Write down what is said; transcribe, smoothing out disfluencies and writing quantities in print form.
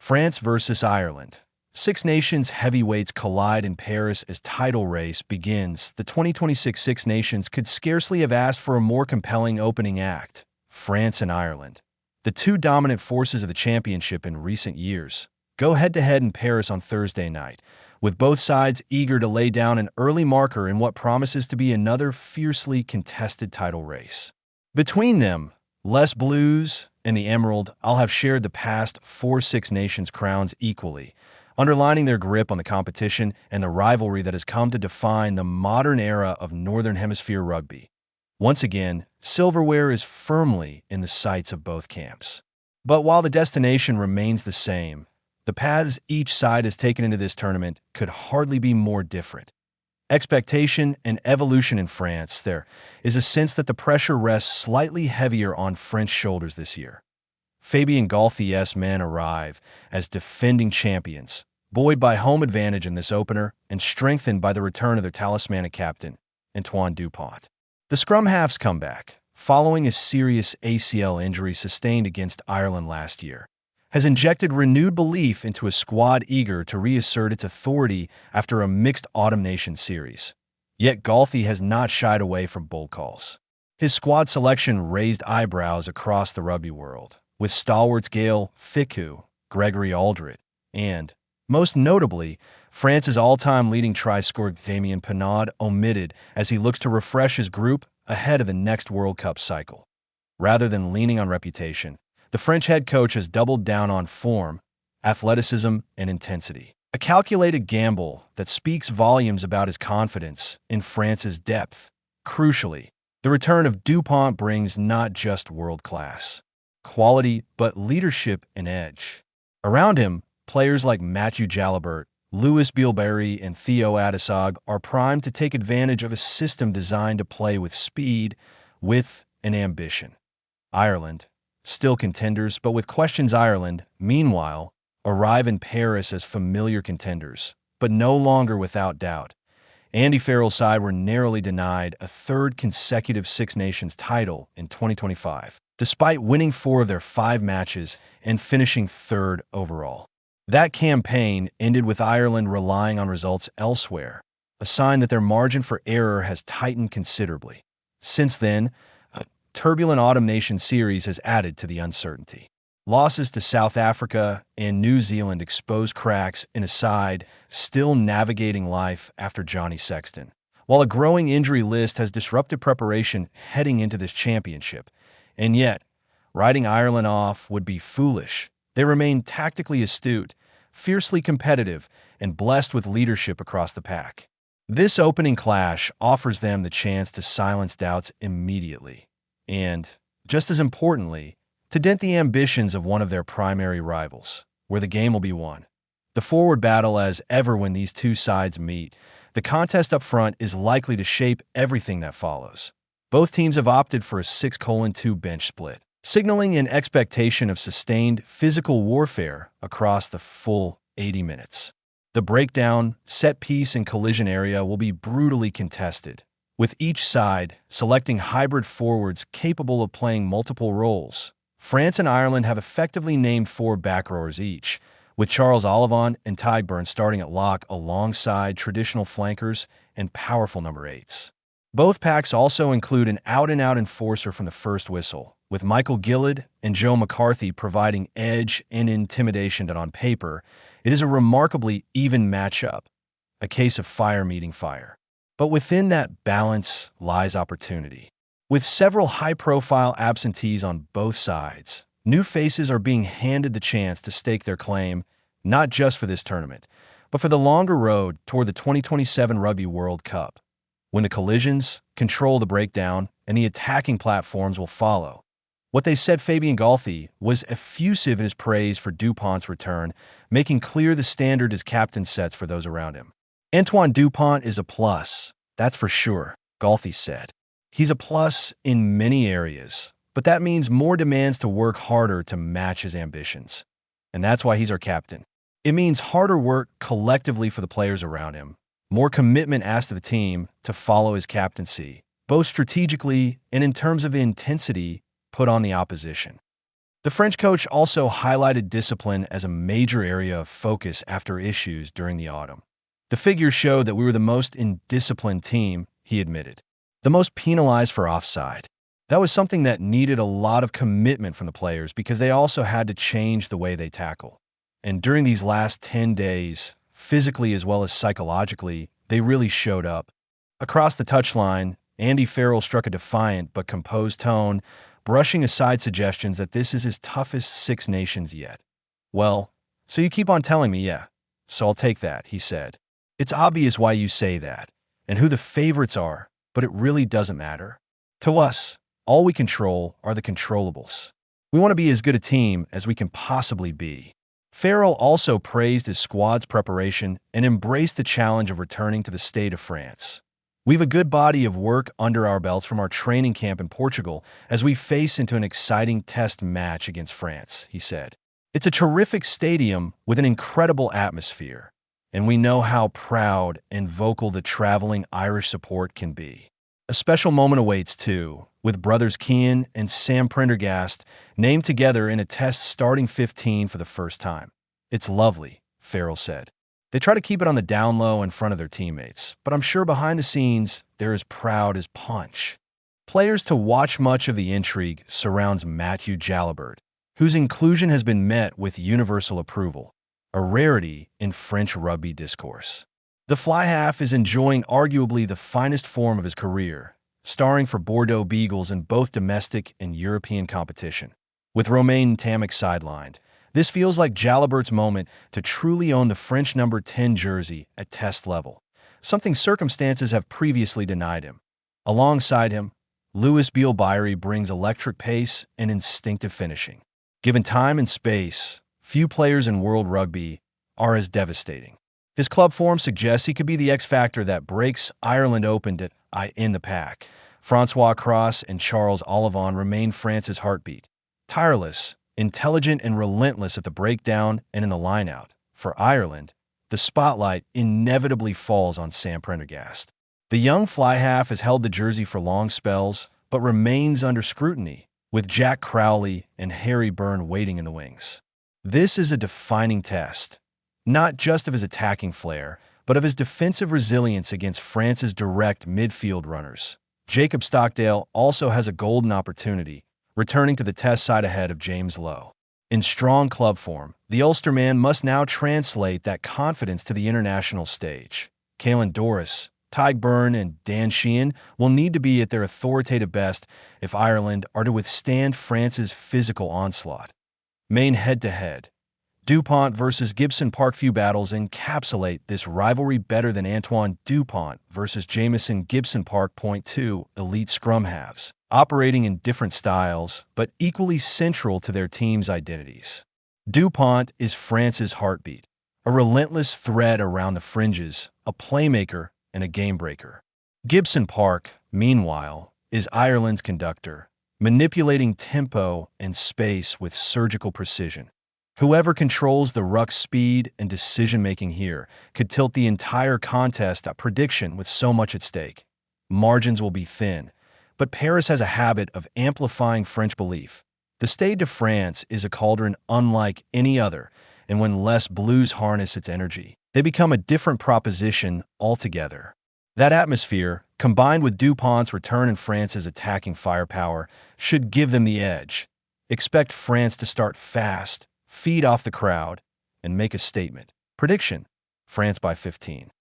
France versus Ireland. Six Nations heavyweights collide in Paris as title race begins. The 2026 Six Nations could scarcely have asked for a more compelling opening act. France and Ireland, the two dominant forces of the championship in recent years, go head-to-head in Paris on Thursday night, with both sides eager to lay down an early marker in what promises to be another fiercely contested title race. Between them, Les Blues and the Emerald all have shared the past four Six Nations crowns equally, underlining their grip on the competition and the rivalry that has come to define the modern era of Northern Hemisphere rugby. Once again, silverware is firmly in the sights of both camps. But while the destination remains the same, the paths each side has taken into this tournament could hardly be more different. Expectation and evolution in France, there is a sense that the pressure rests slightly heavier on French shoulders this year. Fabien Galthié's men arrive as defending champions, buoyed by home advantage in this opener and strengthened by the return of their talismanic captain, Antoine Dupont. The scrum halves come back, following a serious ACL injury sustained against Ireland last year, has injected renewed belief into a squad eager to reassert its authority after a mixed Autumn Nations series. Yet Galthie has not shied away from bold calls. His squad selection raised eyebrows across the rugby world, with stalwarts Gaël Fickou, Grégory Alldritt, and, most notably, France's all-time leading try scorer Damian Penaud omitted as he looks to refresh his group ahead of the next World Cup cycle. Rather than leaning on reputation, the French head coach has doubled down on form, athleticism, and intensity. A calculated gamble that speaks volumes about his confidence in France's depth. Crucially, the return of Dupont brings not just world-class quality, but leadership and edge. Around him, players like Mathieu Jalibert, Louis Bilberry, and Theo Adesag are primed to take advantage of a system designed to play with speed, width, and ambition. Ireland, still contenders, but with questions. Ireland, meanwhile, arrive in Paris as familiar contenders, but no longer without doubt. Andy Farrell's side were narrowly denied a third consecutive Six Nations title in 2025, despite winning 4 of their 5 matches and finishing third overall. That campaign ended with Ireland relying on results elsewhere, a sign that their margin for error has tightened considerably. Since then, a turbulent Autumn Nations series has added to the uncertainty. Losses to South Africa and New Zealand exposed cracks in a side still navigating life after Johnny Sexton, while a growing injury list has disrupted preparation heading into this championship. And yet, writing Ireland off would be foolish. They remain tactically astute, fiercely competitive, and blessed with leadership across the pack. This opening clash offers them the chance to silence doubts immediately, and, just as importantly, to dent the ambitions of one of their primary rivals, where the game will be won. The forward battle as ever when these two sides meet, the contest up front is likely to shape everything that follows. Both teams have opted for a 6:2 bench split, signaling an expectation of sustained physical warfare across the full 80 minutes. The breakdown, set piece, and collision area will be brutally contested, with each side selecting hybrid forwards capable of playing multiple roles. France and Ireland have effectively named 4 back rowers each, with Charles Ollivant and Tyburn starting at lock alongside traditional flankers and powerful number 8s. Both packs also include an out-and-out enforcer from the first whistle, with Michael Gillard and Joe McCarthy providing edge and intimidation that on paper, it is a remarkably even matchup, a case of fire meeting fire. But within that balance lies opportunity. With several high-profile absentees on both sides, new faces are being handed the chance to stake their claim, not just for this tournament, but for the longer road toward the 2027 Rugby World Cup, when the collisions control the breakdown and the attacking platforms will follow. What they said Fabien Galthié was effusive in his praise for Dupont's return, making clear the standard his captain sets for those around him. Antoine Dupont is a plus, that's for sure, Galthié said. He's a plus in many areas, but that means more demands to work harder to match his ambitions. And that's why he's our captain. It means harder work collectively for the players around him, more commitment asked of the team to follow his captaincy, both strategically and in terms of intensity put on the opposition. The French coach also highlighted discipline as a major area of focus after issues during the autumn. The figures showed that we were the most indisciplined team, he admitted. The most penalized for offside. That was something that needed a lot of commitment from the players because they also had to change the way they tackle. And during these last 10 days, physically as well as psychologically, they really showed up. Across the touchline, Andy Farrell struck a defiant but composed tone, brushing aside suggestions that this is his toughest Six Nations yet. "Well, so you keep on telling me, yeah, so I'll take that," he said. "It's obvious why you say that, and who the favorites are, but it really doesn't matter. To us, all we control are the controllables. We want to be as good a team as we can possibly be." Farrell also praised his squad's preparation and embraced the challenge of returning to the Stade de France. "We have a good body of work under our belts from our training camp in Portugal as we face into an exciting test match against France," he said. "It's a terrific stadium with an incredible atmosphere, and we know how proud and vocal the traveling Irish support can be. A special moment awaits, too, with brothers Cian and Sam Prendergast named together in a test starting 15 for the first time. It's lovely," Farrell said. "They try to keep it on the down low in front of their teammates, but I'm sure behind the scenes, they're as proud as punch." Players to watch. Much of the intrigue surrounds Matthew Jalibert, whose inclusion has been met with universal approval, a rarity in French rugby discourse. The fly half is enjoying arguably the finest form of his career, starring for Bordeaux Beagles in both domestic and European competition. With Romain Tamick sidelined, this feels like Jalibert's moment to truly own the French number 10 jersey at test level, something circumstances have previously denied him. Alongside him, Louis Bielbayri brings electric pace and instinctive finishing. Given time and space, few players in world rugby are as devastating. His club form suggests he could be the X factor that breaks Ireland open in the pack. Francois Cross and Charles Ollivon remain France's heartbeat. Tireless, intelligent, and relentless at the breakdown and in the lineout. For Ireland, the spotlight inevitably falls on Sam Prendergast. The young fly half has held the jersey for long spells, but remains under scrutiny, with Jack Crowley and Harry Byrne waiting in the wings. This is a defining test, not just of his attacking flair, but of his defensive resilience against France's direct midfield runners. Jacob Stockdale also has a golden opportunity, returning to the test side ahead of James Lowe. In strong club form, the Ulsterman must now translate that confidence to the international stage. Caelan Doris, Tadhg Beirne, and Dan Sheehan will need to be at their authoritative best if Ireland are to withstand France's physical onslaught. Main head-to-head. Dupont versus Gibson. Parkview battles encapsulate this rivalry better than Antoine Dupont versus Jamison Gibson. Park. Point 2. Elite scrum halves, operating in different styles, but equally central to their team's identities. Dupont is France's heartbeat, a relentless thread around the fringes, a playmaker and a game-breaker. Gibson Park, meanwhile, is Ireland's conductor, manipulating tempo and space with surgical precision. Whoever controls the ruck's speed and decision-making here could tilt the entire contest at prediction with so much at stake. Margins will be thin, but Paris has a habit of amplifying French belief. The Stade de France is a cauldron unlike any other, and when Les Bleus harness its energy, they become a different proposition altogether. That atmosphere, combined with Dupont's return and France's attacking firepower, should give them the edge. Expect France to start fast, feed off the crowd, and make a statement. Prediction: France by 15.